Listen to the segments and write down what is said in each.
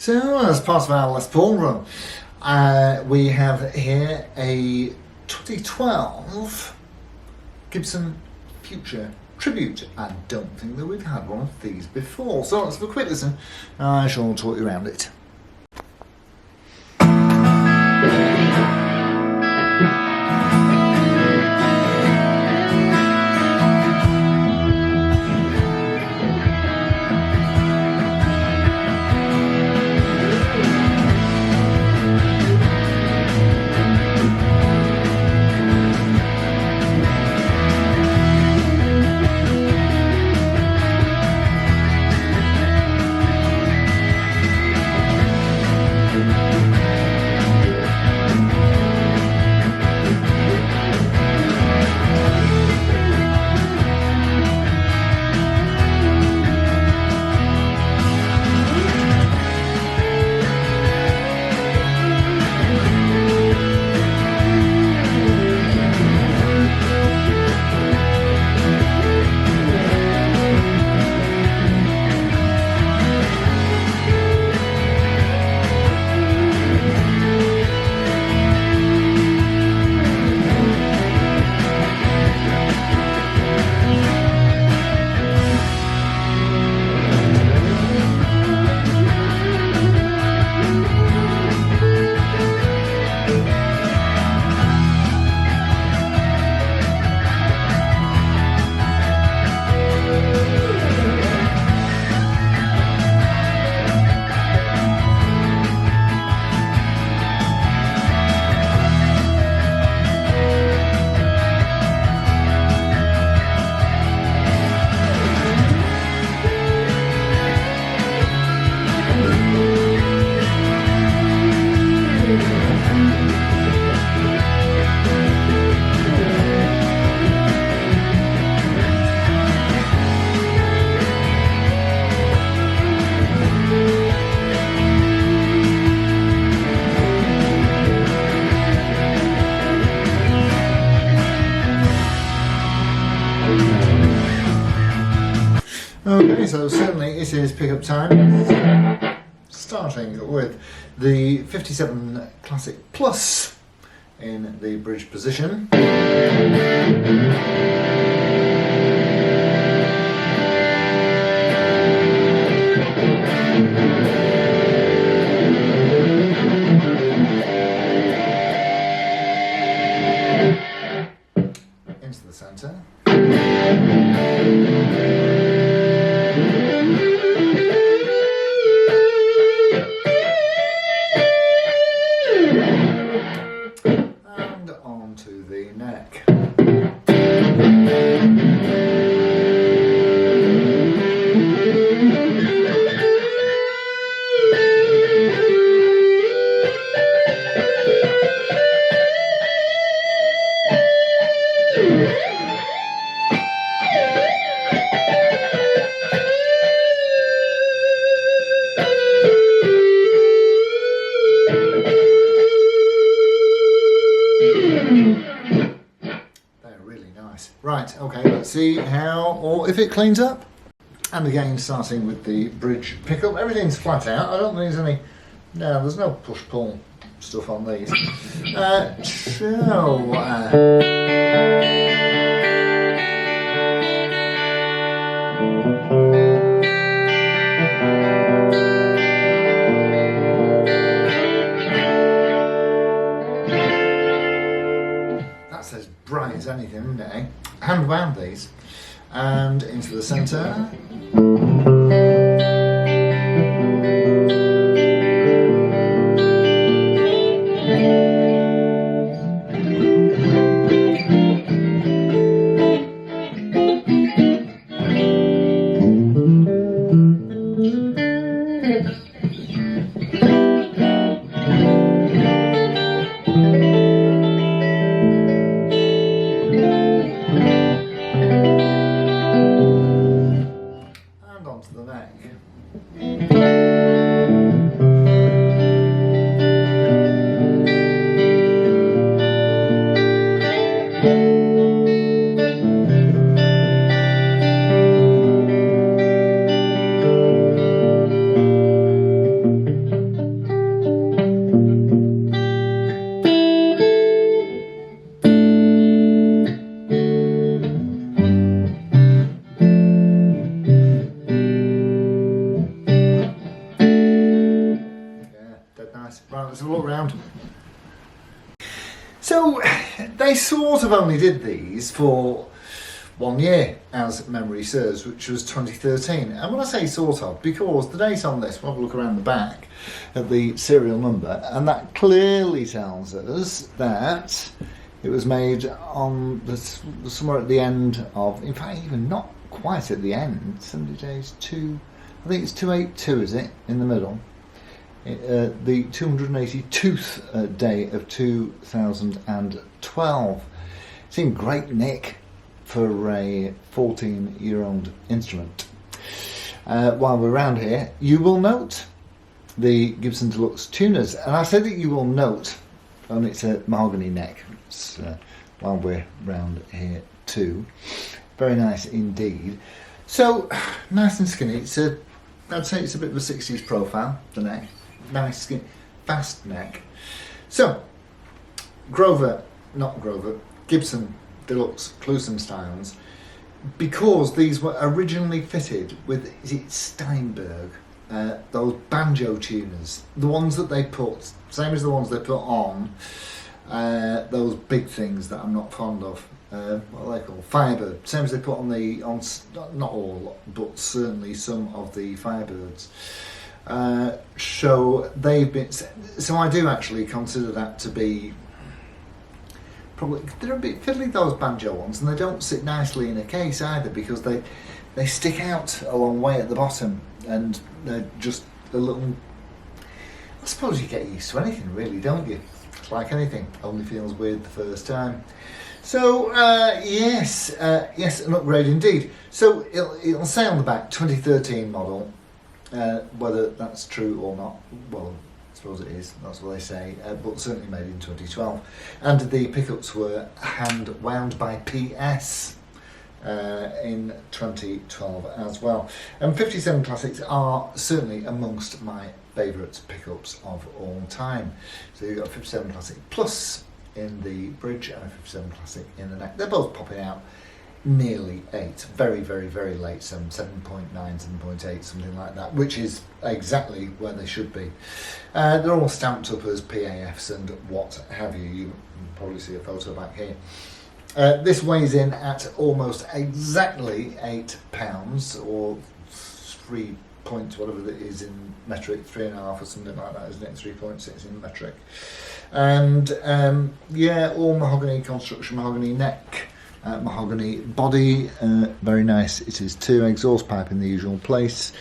So, as part of our Les Paul run, we have here a 2012 Gibson Future Tribute. I don't think that we've had one of these before, so let's have a quick listen. I shall talk you around it. Okay, so certainly it is pickup time, starting with the 57 Classic Plus in the bridge position. Into the centre. And onto the neck. They're really nice. Right, okay, let's see how, or if it cleans up. And again, starting with the bridge pickup, everything's flat out. I don't think there's any, no, there's no push-pull stuff on these. That's as bright as anything, isn't it? Hand wound these, and into the centre. nice. Right, let's have a look around. So they sort of only did these for 1 year, as memory serves, which was 2013. And when I say sort of, because the date on this, we'll have a look around the back at the serial number, and that clearly tells us that it was made on somewhere at the end of, in fact, even not quite at the end, 70 days, I think it's 282, is it, in the middle? The 282th day of 2012. It's in great nick for a 14-year-old instrument. While we're around here, you will note the Gibson Deluxe tuners, and I say that you will note, only it's a mahogany neck. It's, while we're round here too, very nice indeed. So nice and skinny. I'd say it's a bit of a 60s profile. The neck, nice skinny, fast neck. So Gibson Deluxe Clusen styles, because these were originally fitted with, is it Steinberg, those banjo tuners, the ones that they put, same as the ones they put on those big things that I'm not fond of, what are they called, Firebird, same as they put on not all, but certainly some of the Firebirds. So I do actually consider that to be probably, they're a bit fiddly, those banjo ones, and they don't sit nicely in a case either, because they stick out a long way at the bottom, and they're just a little, I suppose you get used to anything really, don't you? It's like anything, only feels weird the first time. So yes, an upgrade indeed. So it'll say on the back 2013 model, whether that's true or not, well, I suppose it is, that's what they say, but certainly made in 2012. And the pickups were hand wound by PS in 2012 as well. And 57 Classics are certainly amongst my favourite pickups of all time. So you've got a 57 Classic Plus in the bridge and a 57 Classic in the neck. They're both popping out nearly 8, very, very, very late, 7.9, 7.8, something like that, which is exactly where they should be. They're all stamped up as PAFs and what have you. You can probably see a photo back here. This weighs in at almost exactly £8, or 3 points, whatever it is in metric, 3.5 or something like that, isn't it? 3.6 in metric. And all mahogany construction, mahogany neck, mahogany body, very nice. It is 2 exhaust pipe in the usual place,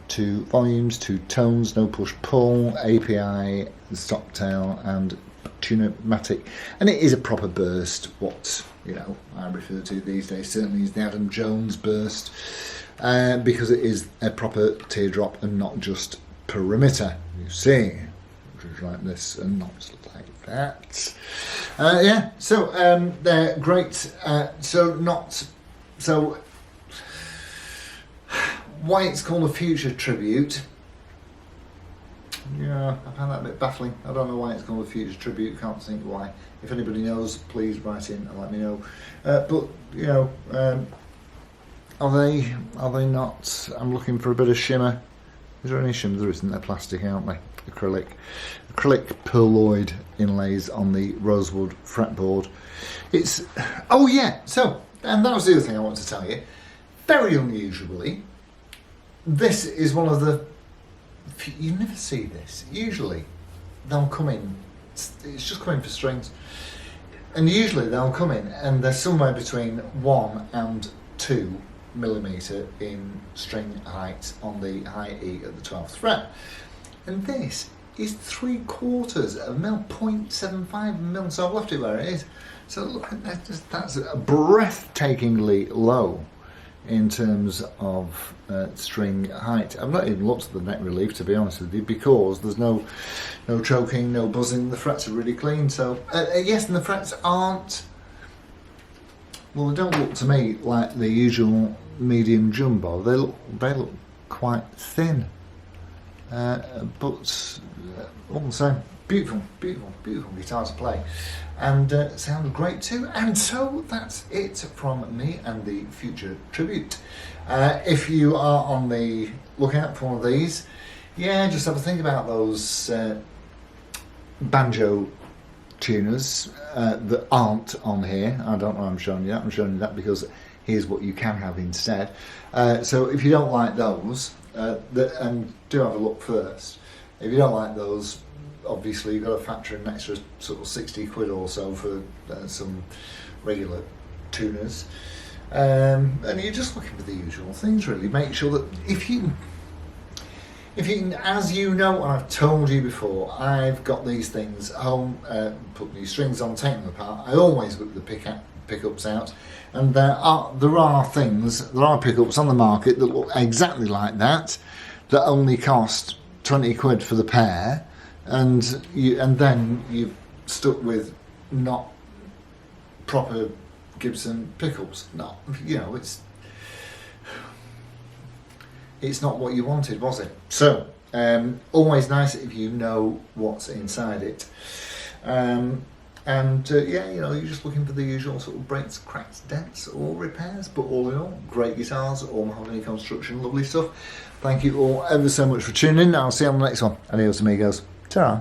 2 volumes, 2 tones, no push pull, API, stocktail and tuner-matic, and it is a proper burst, what I refer to these days certainly is the Adam Jones burst, because it is a proper teardrop and not just perimeter, you see, which is like this and not like that. So they're great. Why it's called a future tribute? Yeah, I found that a bit baffling. I don't know why it's called a future tribute. Can't think why. If anybody knows, please write in and let me know. Are they not? I'm looking for a bit of shimmer. Is there any shimmer? There isn't. They're plastic, aren't they? Acrylic pearloid inlays on the rosewood fretboard. It's So, and that was the other thing I wanted to tell you. Very unusually, this is one of the. You never see this. Usually, they'll come in. It's just coming for strings, and usually they'll come in and they're somewhere between 1 and 2 millimetre in string height on the high E at the 12th fret, and this is 3/4 of a mil, 0.75 mil. So I've left it where it is. So look, that's breathtakingly low in terms of string height. I've not even looked at the neck relief, to be honest with you, because there's no choking, no buzzing. The frets are really clean. So yes, and the frets aren't. Well, they don't look to me like the usual medium jumbo. They look quite thin, but all the same, beautiful guitar to play, and sound great too. And so that's it from me and the future tribute. If you are on the lookout for one of these, Yeah, just have a think about those banjo tuners that aren't on here. I don't know why I'm showing you that. I'm showing you that because here's what you can have instead. So if you don't like those, and do have a look first. If you don't like those, obviously you've got to factor in an extra sort of 60 quid or so for some regular tuners. And you're just looking for the usual things, really. Make sure that if you, as you know, and I've told you before, I've got these things home, put these strings on, take them apart. I always whip the pickups out, and there are pickups on the market that look exactly like that only cost 20 quid for the pair, and then you're stuck with not proper Gibson pickups. No, it's not what you wanted, was it? So always nice if you know what's inside it. You're just looking for the usual sort of breaks, cracks, dents or repairs, but all in all, great guitars, all mahogany construction, lovely stuff. Thank you all ever so much for tuning in. I'll see you on the next one. Adios amigos. Ta-ra.